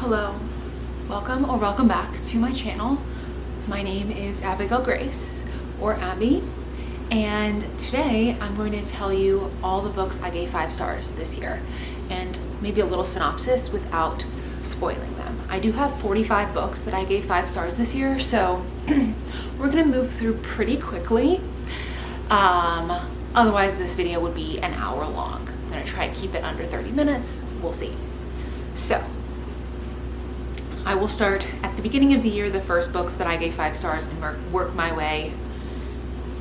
Hello, welcome or welcome back to my channel. My name is Abigail Grace, or Abby, and today I'm going to tell you all the books I gave 5 stars this year and maybe a little synopsis without spoiling them. I do have 45 books that I gave 5 stars this year, so we're gonna move through pretty quickly. Otherwise this video would be an hour long. I'm gonna try to keep it under 30 minutes, we'll see. So, I will start at the beginning of the year, the first books that I gave 5 stars, and work my way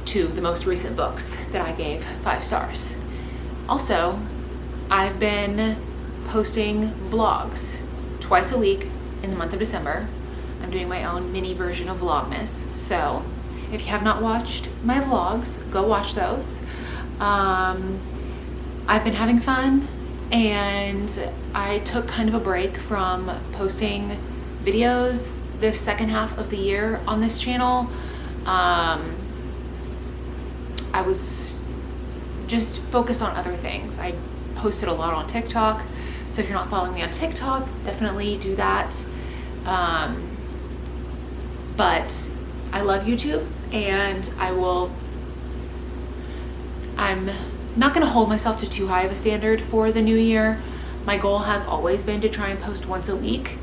to the most recent books that I gave 5 stars. Also, I've been posting vlogs twice a week in the month of December. I'm doing my own mini version of VLOGMAS, so if you have not watched my vlogs, go watch those. I've been having fun, and I took kind of a break from posting videos this second half of the year on this channel. I was just focused on other things. I posted a lot on TikTok, so if you're not following me on TikTok, definitely do that. But I love YouTube, and I'm not gonna hold myself to too high of a standard for the new year. My goal has always been to try and post once a week.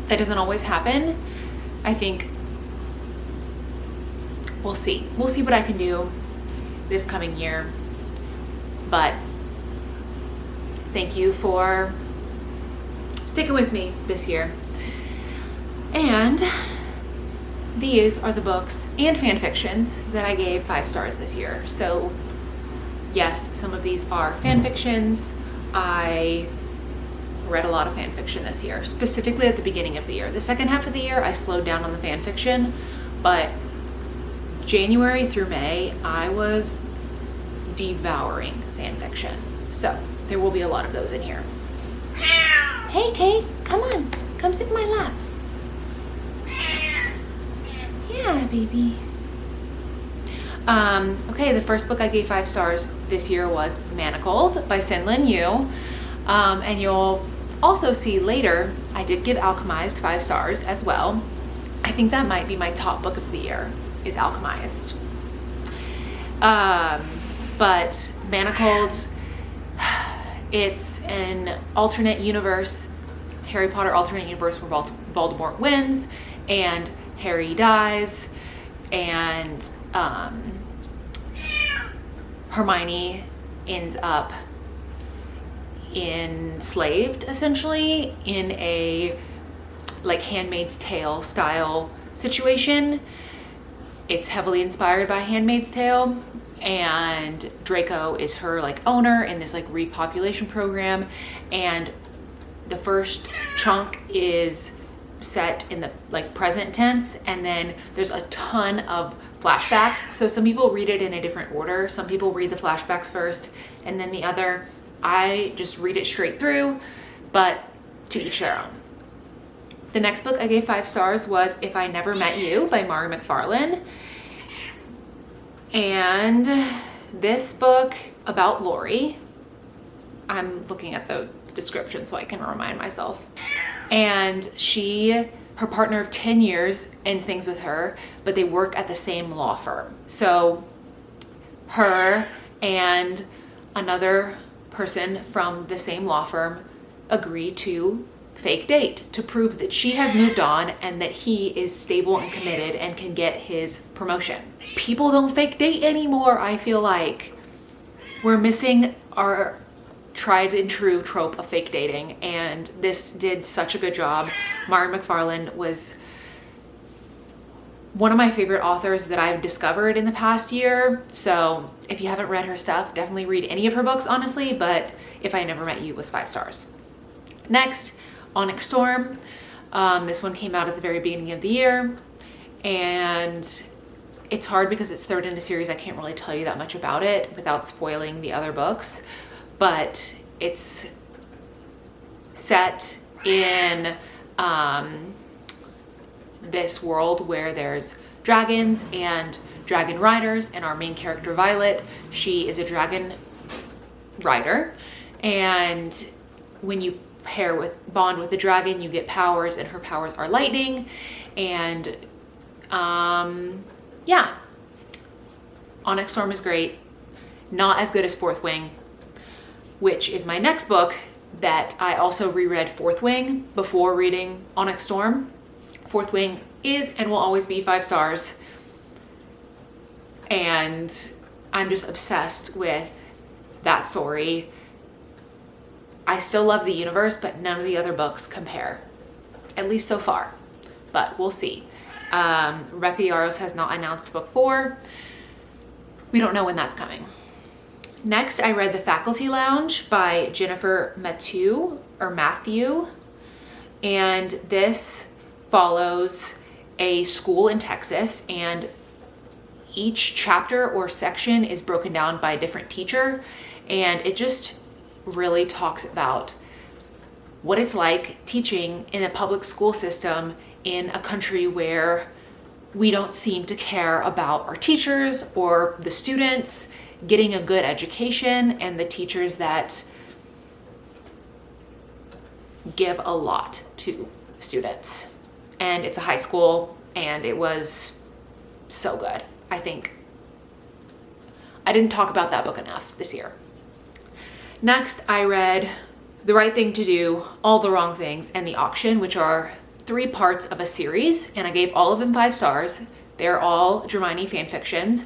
That doesn't always happen. I think we'll see. We'll see what I can do this coming year. But thank you for sticking with me this year. And these are the books and fan fictions that I gave 5 stars this year. So yes, some of these are fan fictions. I read a lot of fan fiction this year, specifically at the beginning of the year. The second half of the year, I slowed down on the fan fiction, but January through May, I was devouring fan fiction. So there will be a lot of those in here. Hey, Kate, come on, come sit in my lap. Yeah, baby. Okay, the first book I gave 5 stars this year was Manacled by Sin-Lin Yu. And you'll also see later, I did give Alchemized 5 stars as well. I think that might be my top book of the year, is Alchemized. But Manacled, it's an alternate universe, Harry Potter alternate universe where Voldemort wins and Harry dies, and Hermione ends up enslaved essentially in a like Handmaid's Tale style situation. It's heavily inspired by Handmaid's Tale, and Draco is her like owner in this like repopulation program, and the first chunk is set in the like present tense, and then there's a ton of flashbacks. So some people read it in a different order. Some people read the flashbacks first and then the other. I just read it straight through, but to each their own. The next book I gave 5 stars was If I Never Met You by Mari McFarlane. And this book about Lori, I'm looking at the description so I can remind myself. And her partner of 10 years ends things with her, but they work at the same law firm. So her and another person from the same law firm agree to fake date to prove that she has moved on and that he is stable and committed and can get his promotion. People don't fake date anymore. I feel like we're missing our tried and true trope of fake dating, and this did such a good job. Mari McFarlane was one of my favorite authors that I've discovered in the past year. So if you haven't read her stuff, definitely read any of her books, honestly, but If I Never Met You was 5 stars. Next, Onyx Storm. This one came out at the very beginning of the year, and it's hard because it's third in a series. I can't really tell you that much about it without spoiling the other books, but it's set in this world where there's dragons and dragon riders, and our main character Violet, she is a dragon rider, and when you bond with the dragon, you get powers, and her powers are lightning. And yeah, Onyx Storm is great. Not as good as Fourth Wing, which is my next book that I also reread Fourth Wing before reading Onyx Storm. Fourth Wing is and will always be 5 stars. And I'm just obsessed with that story. I still love the universe, but none of the other books compare, at least so far, but we'll see. Rebecca Yarros has not announced book 4. We don't know when that's coming. Next, I read The Faculty Lounge by Jennifer Mathieu, and this follows a school in Texas, and each chapter or section is broken down by a different teacher, and it just really talks about what it's like teaching in a public school system in a country where we don't seem to care about our teachers or the students getting a good education, and the teachers that give a lot to students. And it's a high school, and it was so good. I think I didn't talk about that book enough this year. Next, I read The Right Thing to Do, All the Wrong Things, and The Auction, which are 3 parts of a series, and I gave all of them 5 stars. They're all Hermione fanfictions.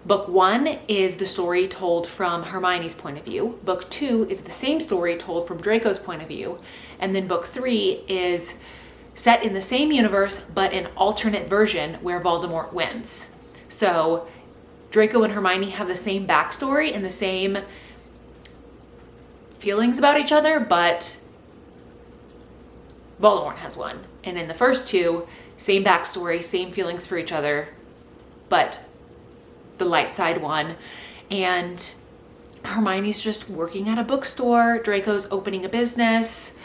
Book 1 is the story told from Hermione's point of view. Book 2 is the same story told from Draco's point of view. And then book 3 is set in the same universe, but an alternate version where Voldemort wins. So Draco and Hermione have the same backstory and the same feelings about each other, but Voldemort has won. And in the first 2, same backstory, same feelings for each other, but the light side won. And Hermione's just working at a bookstore. Draco's opening a business.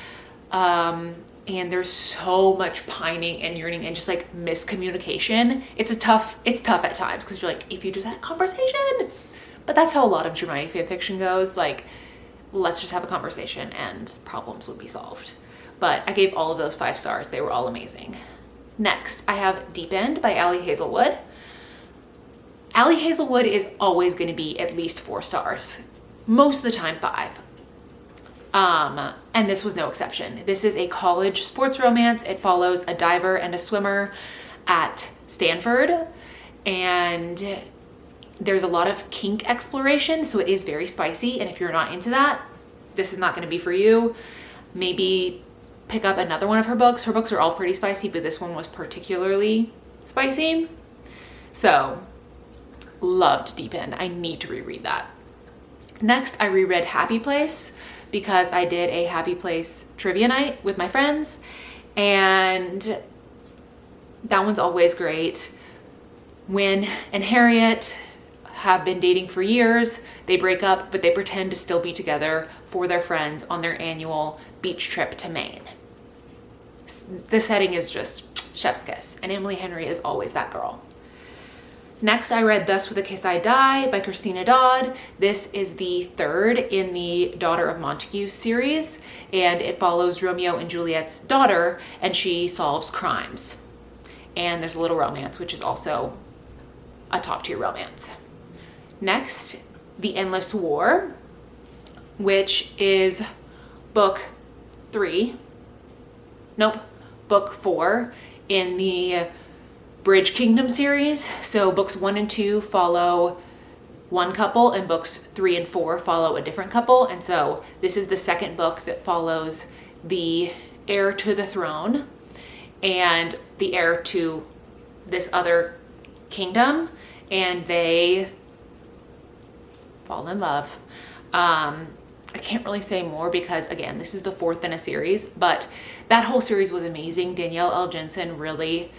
And there's so much pining and yearning and just like miscommunication. It's tough at times because you're like, if you just had a conversation. But that's how a lot of Hermione fanfiction goes. Like, let's just have a conversation and problems would be solved. But I gave all of those 5 stars. They were all amazing. Next, I have Deep End by Ali Hazelwood. Ali Hazelwood is always going to be at least 4 stars. Most of the time 5. And this was no exception. This is a college sports romance. It follows a diver and a swimmer at Stanford, and there's a lot of kink exploration, so it is very spicy, and if you're not into that, this is not going to be for you. Maybe pick up another one of her books. Her books are all pretty spicy, but this one was particularly spicy. So, loved Deep End. I need to reread that. Next, I reread Happy Place because I did a Happy Place trivia night with my friends, and that one's always great. Wynn and Harriet have been dating for years. They break up, but they pretend to still be together for their friends on their annual beach trip to Maine. The setting is just chef's kiss, and Emily Henry is always that girl. Next, I read Thus With a Kiss I Die by Christina Dodd. This is the 3rd in the Daughter of Montague series, and it follows Romeo and Juliet's daughter, and she solves crimes. And there's a little romance, which is also a top-tier romance. Next, The Endless War, which is book 4 in the Bridge Kingdom series. So books 1 and 2 follow one couple, and books 3 and 4 follow a different couple. And so this is the second book that follows the heir to the throne and the heir to this other kingdom, and they fall in love. I can't really say more because, again, this is the 4th in a series, but that whole series was amazing. Danielle L. Jensen really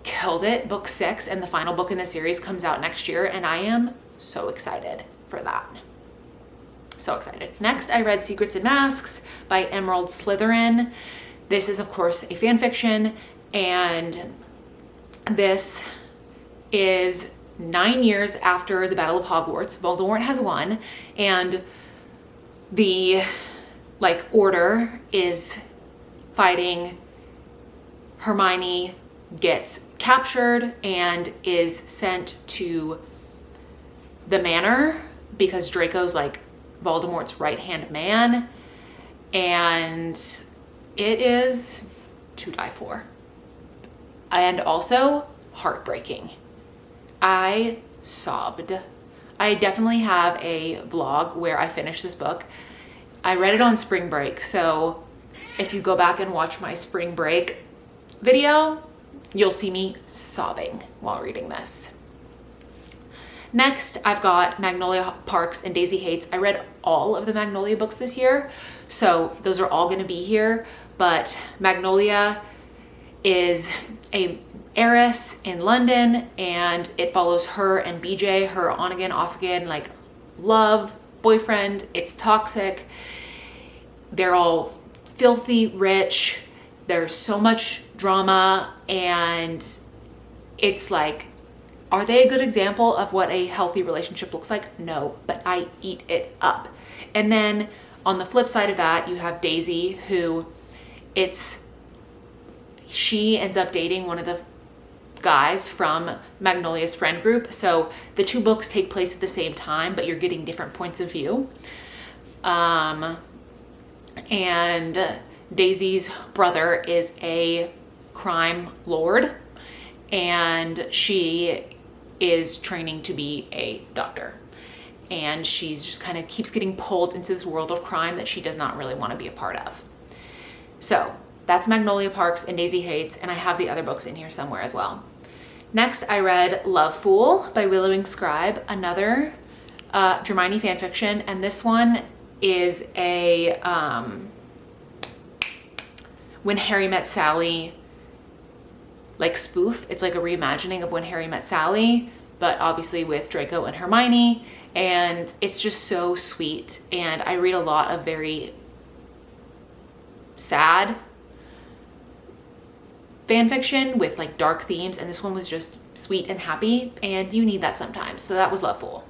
killed it. Book 6 and the final book in the series comes out next year, and I am so excited for that. So excited. Next, I read Secrets and Masks by Emerald Slytherin. This is, of course, a fan fiction, and this is 9 years after the Battle of Hogwarts. Voldemort has won, and the like order is fighting. Hermione gets captured and is sent to the manor because Draco's like Voldemort's right-hand man, and it is to die for. And also heartbreaking. I sobbed. I definitely have a vlog where I finished this book. I read it on spring break, so if you go back and watch my spring break video, you'll see me sobbing while reading this. Next, I've got Magnolia Parks and Daisy Hates. I read all of the Magnolia books this year, so those are all going to be here, but Magnolia is a heiress in London, and it follows her and BJ, her on again, off again, like love boyfriend. It's toxic. They're all filthy rich. There's so much drama, and it's like, are they a good example of what a healthy relationship looks like? No, but I eat it up. And then on the flip side of that, you have Daisy, who she ends up dating one of the guys from Magnolia's friend group. So the two books take place at the same time, but you're getting different points of view. And Daisy's brother is a crime lord, and she is training to be a doctor. And she's just kind of keeps getting pulled into this world of crime that she does not really want to be a part of. So that's Magnolia Parks and Daisy Hates, and I have the other books in here somewhere as well. Next, I read Love Fool by Willowing Scribe, another Hermione fanfiction, and this one is a When Harry Met Sally like spoof. It's like a reimagining of When Harry Met Sally, but obviously with Draco and Hermione, and it's just so sweet. And I read a lot of very sad fan fiction with like dark themes, and this one was just sweet and happy, and you need that sometimes. So that was Love Fool.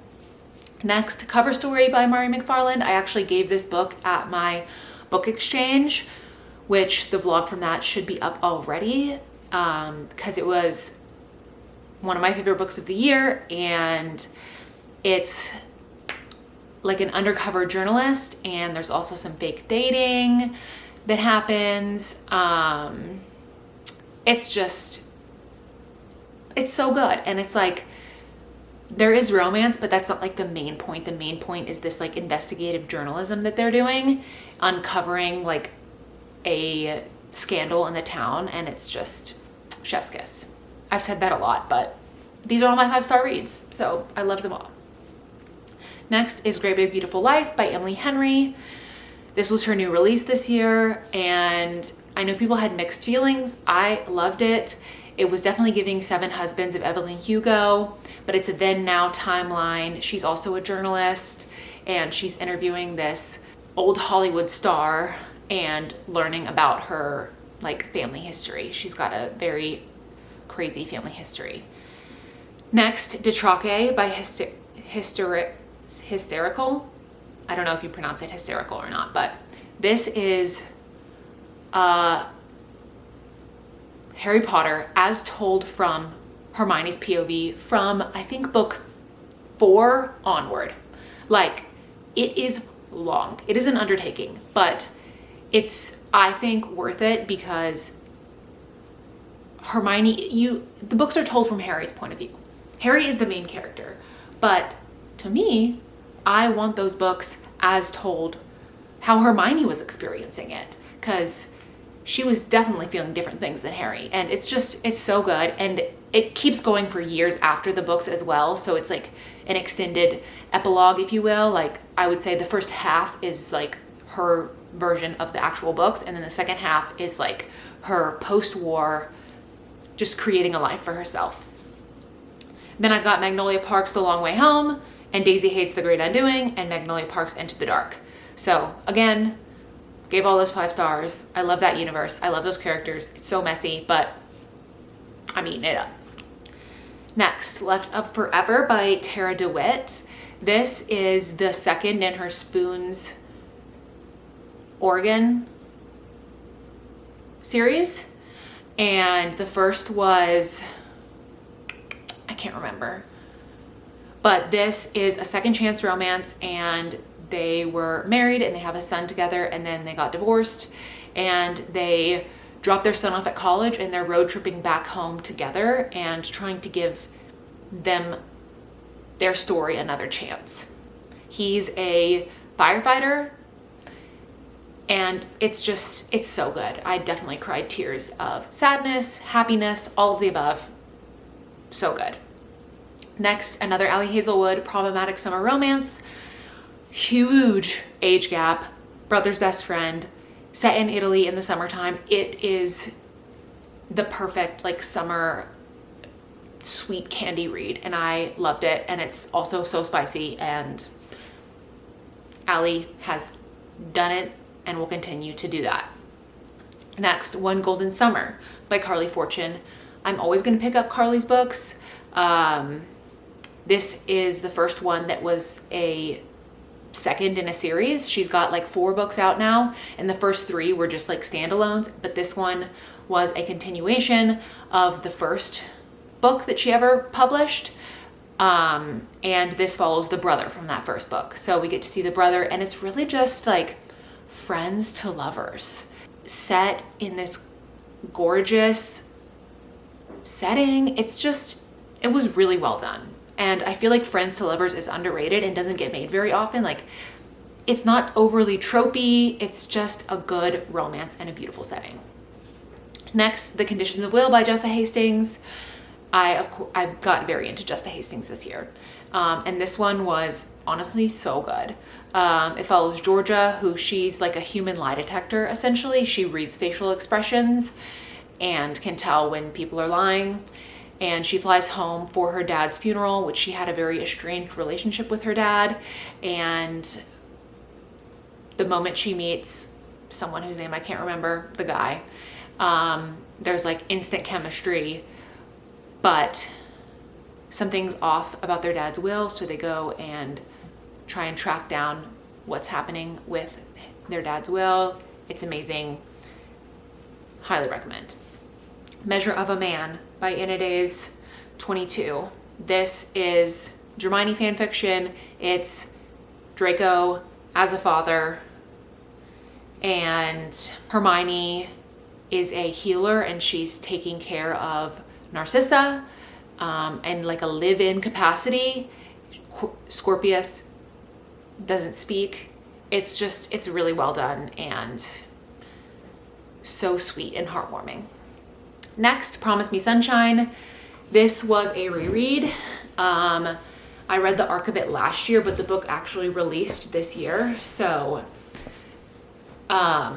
Next, Cover Story by Mari McFarland. I actually gave this book at my book exchange, which the vlog from that should be up already, because it was one of my favorite books of the year, and it's like an undercover journalist, and there's also some fake dating that happens. It's so good. And it's like, there is romance, but that's not like the main point. The main point is this like investigative journalism that they're doing, uncovering like a scandal in the town, and it's just chef's kiss. I've said that a lot, but these are all my 5-star reads, so I love them all. Next is Great Big Beautiful Life by Emily Henry. This was her new release this year, and I know people had mixed feelings. I loved it. It was definitely giving Seven Husbands of Evelyn Hugo, but it's a then now timeline. She's also a journalist, and she's interviewing this old Hollywood star and learning about her like family history. She's got a very crazy family history. Next, Detrake by Hysterical. I don't know if you pronounce it hysterical or not, but this is Harry Potter as told from Hermione's POV from, I think, book 4 onward. Like, it is long. It is an undertaking, but it's, I think, worth it because Hermione, the books are told from Harry's point of view. Harry is the main character, but to me, I want those books as told how Hermione was experiencing it, because she was definitely feeling different things than Harry, and it's so good, and it keeps going for years after the books as well, so it's like an extended epilogue, if you will. Like, I would say the first half is like her version of the actual books, and then the second half is like her post-war just creating a life for herself. Then I've got Magnolia Parks The Long Way Home, and Daisy Hates The Great Undoing, and Magnolia Parks Into the Dark. So again, gave all those 5 stars. I love that universe. I love those characters. It's so messy, but I'm eating it up. Next, Left Up Forever by Tara DeWitt. This is the second in her Spoons Oregon series. And the first was, I can't remember, but this is a second chance romance, and they were married and they have a son together, and then they got divorced and they dropped their son off at college, and they're road tripping back home together and trying to give them their story another chance. He's a firefighter, and it's so good. I definitely cried tears of sadness, happiness, all of the above. So good. Next, another Allie Hazelwood problematic summer romance. Huge age gap, brother's best friend, set in Italy in the summertime. It is the perfect like summer sweet candy read, and I loved it. And it's also so spicy, and Allie has done it and will continue to do that. Next, One Golden Summer by Carly Fortune. I'm always going to pick up Carly's books. This is the first one that was a second in a series. She's got like 4 books out now, and the first 3 were just like standalones, but this one was a continuation of the first book that she ever published. And this follows the brother from that first book. So we get to see the brother, and it's really just like friends to lovers set in this gorgeous setting. It was really well done. And I feel like Friends to Lovers is underrated and doesn't get made very often. Like, it's not overly tropey. It's just a good romance and a beautiful setting. Next, The Conditions of Will by Jessa Hastings. I got very into Jessa Hastings this year. And this one was honestly so good. It follows Georgia, who she's like a human lie detector, essentially. She reads facial expressions and can tell when people are lying. And she flies home for her dad's funeral, which she had a very estranged relationship with her dad. And the moment she meets someone whose name I can't remember, the guy, there's like instant chemistry, but something's off about their dad's will. So they go and try and track down what's happening with their dad's will. It's amazing. Highly recommend. Measure of a Man by Inadays 22. This is Hermione fanfiction. It's Draco as a father, and Hermione is a healer, and she's taking care of Narcissa and like a live-in capacity. Scorpius doesn't speak. It's really well done and so sweet and heartwarming. Next, Promise Me Sunshine. This was a reread. I read the arc of it last year, but the book actually released this year. So I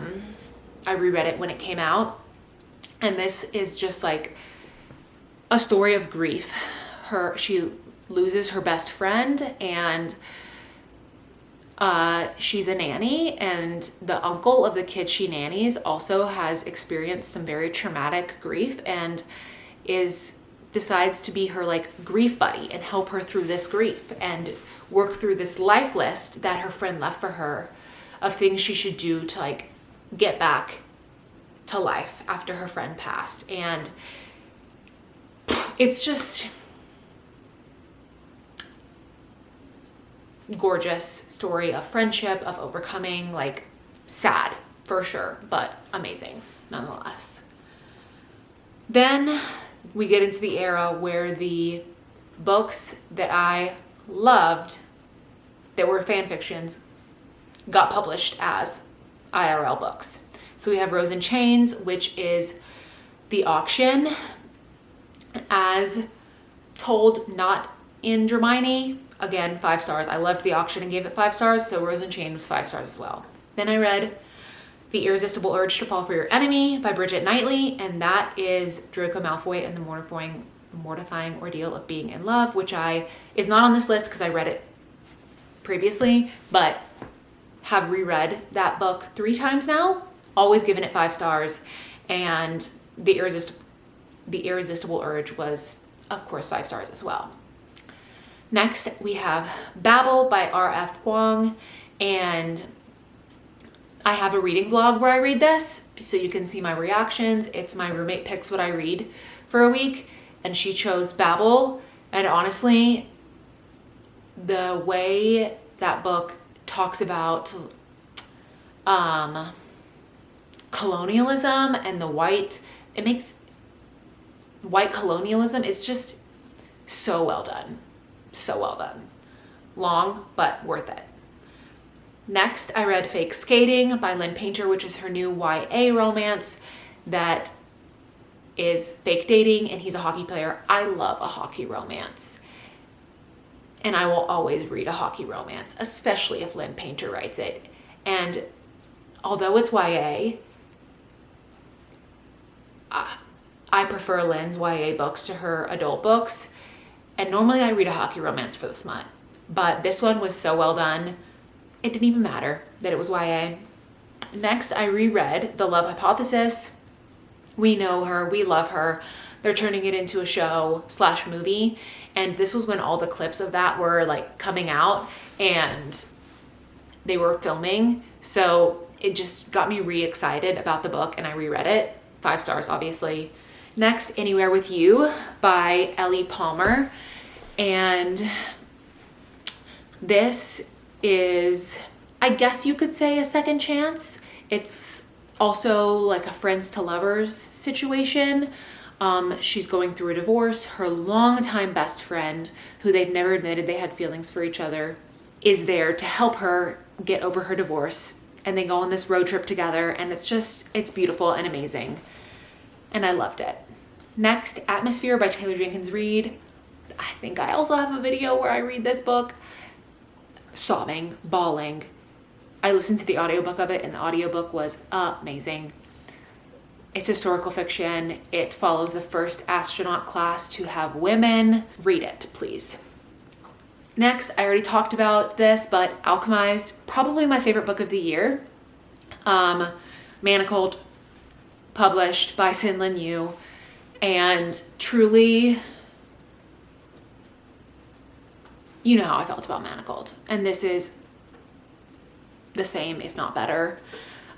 reread it when it came out. And this is just like a story of grief. She loses her best friend, and she's a nanny, and the uncle of the kid she nannies also has experienced some very traumatic grief and decides to be her like grief buddy and help her through this grief and work through this life list that her friend left for her of things she should do to like get back to life after her friend passed. And it's just gorgeous story of friendship, of overcoming, like sad for sure, but amazing nonetheless. Then we get into the era where the books that I loved that were fan fictions got published as IRL books. So we have Rose in Chains, which is the auction as told, not in Hermione. Again, 5 stars. I loved the auction and gave it 5 stars, so Rose in Chains was 5 stars as well. Then I read The Irresistible Urge to Fall for Your Enemy by Bridget Knightley, and that is Draco Malfoy and the mortifying ordeal of being in love, which is not on this list because I read it previously, but have reread that book 3 times now, always given it 5 stars, and The Irresistible Urge was, of course, 5 stars as well. Next, we have Babel by R.F. Kuang, and I have a reading vlog where I read this, so you can see my reactions. It's my roommate picks what I read for a week, and she chose Babel. And honestly, the way that book talks about colonialism and the white colonialism is just so well done. So well done. Long, but worth it. Next, I read Fake Skating by Lynn Painter, which is her new YA romance that is fake dating, and he's a hockey player. I love a hockey romance. And I will always read a hockey romance, especially if Lynn Painter writes it. And although it's YA, I prefer Lynn's YA books to her adult books. And normally I read a hockey romance for the smut. But this one was so well done, it didn't even matter that it was YA. Next, I reread The Love Hypothesis. We know her, we love her. They're turning it into a show / movie. And this was when all the clips of that were like coming out and they were filming. So it just got me re-excited about the book, and I reread it. 5 stars, obviously. Next, Anywhere With You by Ellie Palmer. And this is, I guess you could say, a second chance. It's also like a friends to lovers situation. She's going through a divorce. Her longtime best friend, who they've never admitted they had feelings for each other, is there to help her get over her divorce. And they go on this road trip together, and it's beautiful and amazing. And I loved it. Next, Atmosphere by Taylor Jenkins Reid. I think I also have a video where I read this book. Sobbing, bawling. I listened to the audiobook of it, and the audiobook was amazing. It's historical fiction. It follows the first astronaut class to have women. Read it, please. Next, I already talked about this, but Alchemized, probably my favorite book of the year. Manacled, published by Sin Lin Yu, and truly, you know how I felt about Manacled, and this is the same, if not better.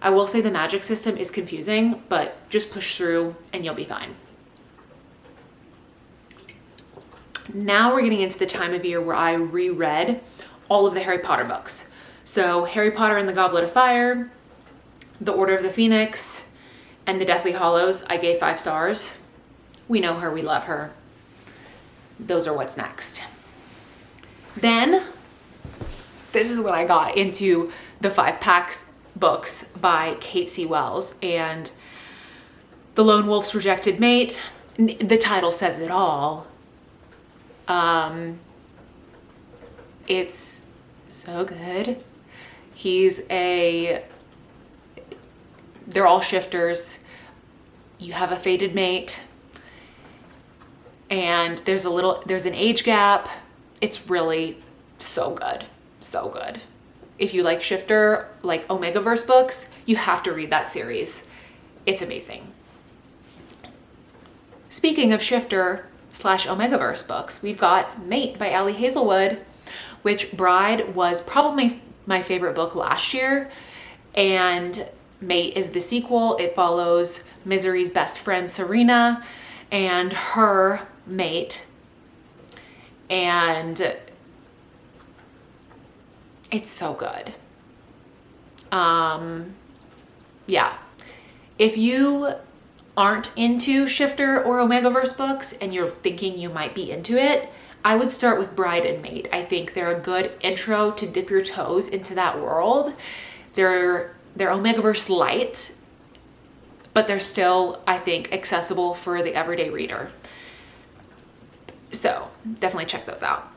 I will say the magic system is confusing, but just push through and you'll be fine. Now we're getting into the time of year where I reread all of the Harry Potter books. So Harry Potter and the Goblet of Fire, The Order of the Phoenix, and The Deathly Hallows, I gave 5 stars. We know her, we love her. Those are what's next. Then, this is when I got into the 5-packs books by Kate C. Wells, and The Lone Wolf's Rejected Mate. The title says it all. It's so good. They're all shifters. You have a fated mate, and there's an age gap. It's really so good. So good. If you like shifter, like Omegaverse books, you have to read that series. It's amazing. Speaking of shifter / Omegaverse books, we've got Mate by Ali Hazelwood, which Bride was probably my favorite book last year, and Mate is the sequel. It follows Misery's best friend Serena and her mate, and it's so good. Yeah. If you aren't into shifter or Omegaverse books and you're thinking you might be into it, I would start with Bride and Mate. I think they're a good intro to dip your toes into that world. They're Omegaverse light, but they're still, I think, accessible for the everyday reader. So definitely check those out.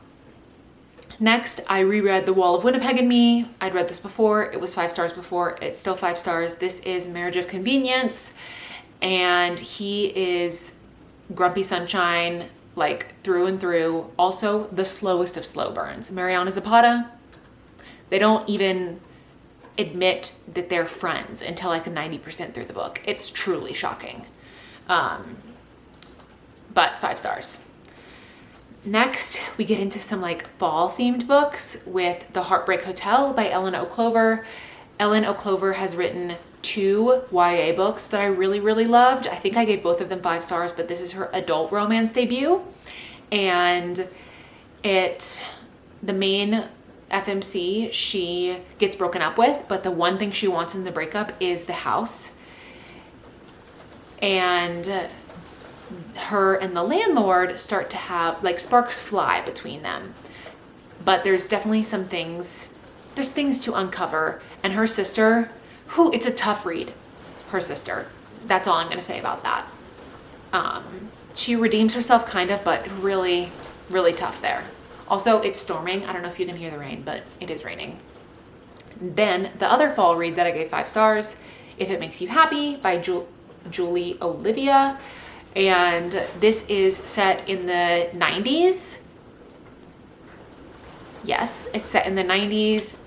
Next, I reread The Wall of Winnipeg and Me. I'd read this before. It was 5 stars before. It's still 5 stars. This is Marriage of Convenience, and he is grumpy sunshine, like through and through. Also, the slowest of slow burns. Mariana Zapata, they don't even admit that they're friends until like 90% through the book. It's truly shocking. But 5 stars. Next, we get into some like fall themed books with The Heartbreak Hotel by Ellen O'Clover. Ellen O'Clover has written 2 YA books that I really, really loved. I think I gave both of them 5 stars, but this is her adult romance debut. And the main FMC she gets broken up with, but the one thing she wants in the breakup is the house. And her and the landlord start to have, like, sparks fly between them. But there's definitely there's things to uncover. And her sister, it's a tough read, her sister. That's all I'm gonna say about that. She redeems herself kind of, but really, really tough there. Also, it's storming. I don't know if you can hear the rain, but it is raining. Then the other fall read that I gave 5 stars, If It Makes You Happy by Julie Olivia. And this is set in the 90s. Yes, it's set in the 90s,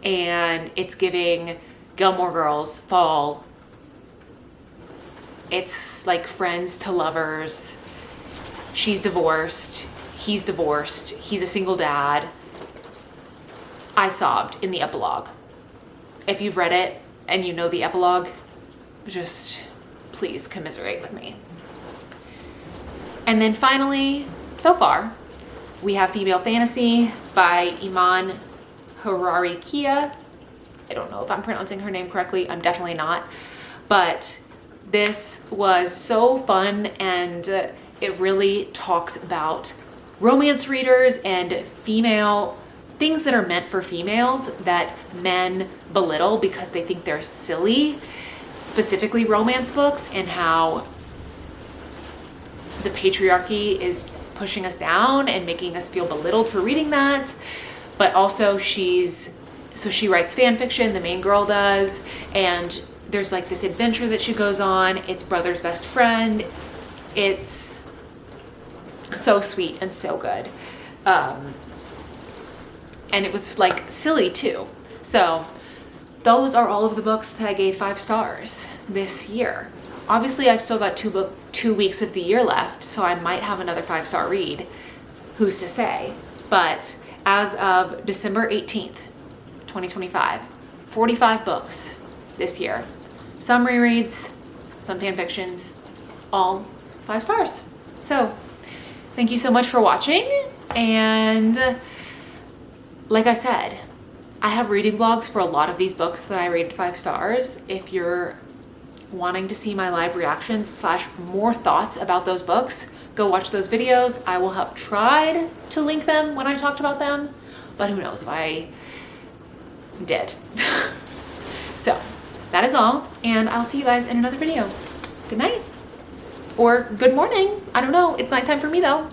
and it's giving Gilmore Girls fall. It's like friends to lovers. She's divorced. He's divorced. He's a single dad. I sobbed in the epilogue. If you've read it and you know the epilogue, just please commiserate with me. And then finally, so far, we have Female Fantasy by Iman Harari Kia. I don't know if I'm pronouncing her name correctly. I'm definitely not. But this was so fun, and it really talks about romance readers and things that are meant for females that men belittle because they think they're silly, specifically romance books, and how the patriarchy is pushing us down and making us feel belittled for reading that. But also she writes fan fiction, the main girl does, and there's like this adventure that she goes on. It's brother's best friend. It's so sweet and so good. And it was like silly too. So those are all of the books that I gave 5 stars this year. Obviously, I've still got 2 weeks of the year left, so I might have another 5-star read. Who's to say? But as of December 18th, 2025, 45 books this year. Some rereads, some fan fictions, all 5 stars. So thank you so much for watching. And like I said, I have reading vlogs for a lot of these books that I rated 5 stars. If you're wanting to see my live reactions / more thoughts about those books, go watch those videos. I will have tried to link them when I talked about them, but who knows if I did. So that is all, and I'll see you guys in another video. Good night or good morning. I don't know. It's nighttime for me though.